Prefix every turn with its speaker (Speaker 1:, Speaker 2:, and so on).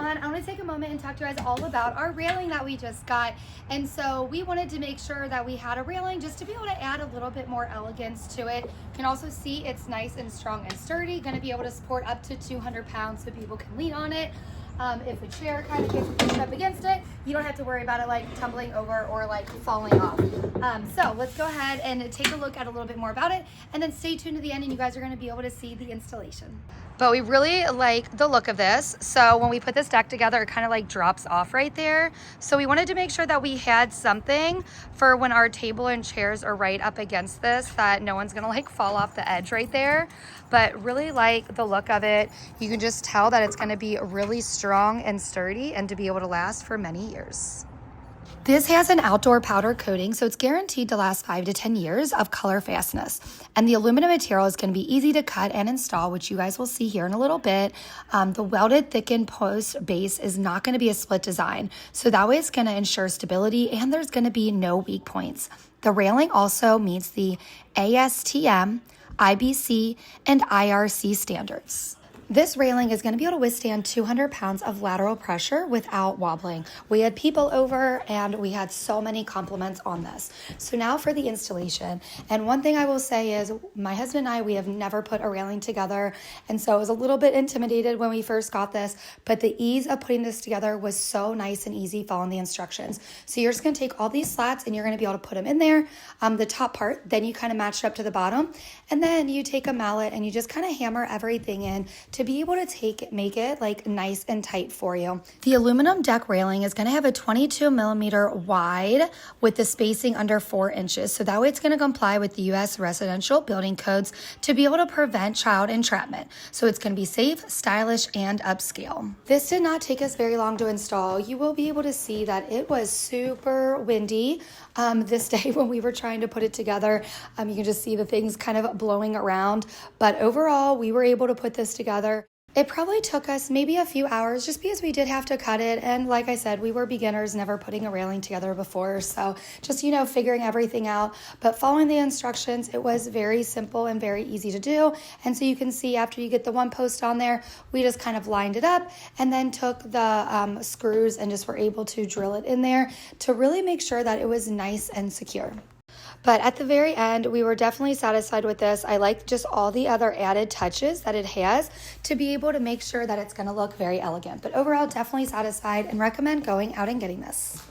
Speaker 1: everyone. I want to take a moment and talk to you guys all about our railing that we just got. And so we wanted to make sure that we had a railing just to be able to add a little bit more elegance to it. You can also see it's nice and strong and sturdy, going to be able to support up to 200 pounds so people can lean on it. If a chair kind of gets pushed up against it, you don't have to worry about it like tumbling over or like falling off. So let's go ahead and take a look at a little bit more about it, and then stay tuned to the end and you guys are going to be able to see the installation. But we really like the look of this. So when we put this deck together, it kind of like drops off right there. So we wanted to make sure that we had something for when our table and chairs are right up against this, that no one's gonna like fall off the edge right there. But really like the look of it. You can just tell that it's gonna be really strong and sturdy and to be able to last for many years. This has an outdoor powder coating, so it's guaranteed to last 5 to 10 years of color fastness. And the aluminum material is going to be easy to cut and install, which you guys will see here in a little bit. The welded thickened post base is not going to be a split design, so that way it's going to ensure stability and there's going to be no weak points. The railing also meets the ASTM, IBC, and IRC standards. This railing is going to be able to withstand 200 pounds of lateral pressure without wobbling. We had people over and we had so many compliments on this. So now for the installation. And one thing I will say is my husband and I, we have never put a railing together. And so I was a little bit intimidated when we first got this, but the ease of putting this together was so nice and easy following the instructions. So you're just going to take all these slats and you're going to be able to put them in there, the top part, then you kind of match it up to the bottom. And then you take a mallet and you just kind of hammer everything in to be able to make it like nice and tight for you. The aluminum deck railing is going to have a 22 millimeter wide with the spacing under 4 inches. So that way it's going to comply with the U.S. residential building codes to be able to prevent child entrapment. So it's going to be safe, stylish, and upscale. This did not take us very long to install. You will be able to see that it was super windy this day when we were trying to put it together. You can just see the things kind of blowing around, but overall we were able to put this together. It probably took us maybe a few hours just because we did have to cut it. And like I said, we were beginners, never putting a railing together before. So just, figuring everything out. But following the instructions, it was very simple and very easy to do. And so you can see after you get the one post on there, we just kind of lined it up and then took the screws and just were able to drill it in there to really make sure that it was nice and secure. But at the very end, we were definitely satisfied with this. I like just all the other added touches that it has to be able to make sure that it's going to look very elegant. But overall, definitely satisfied and recommend going out and getting this.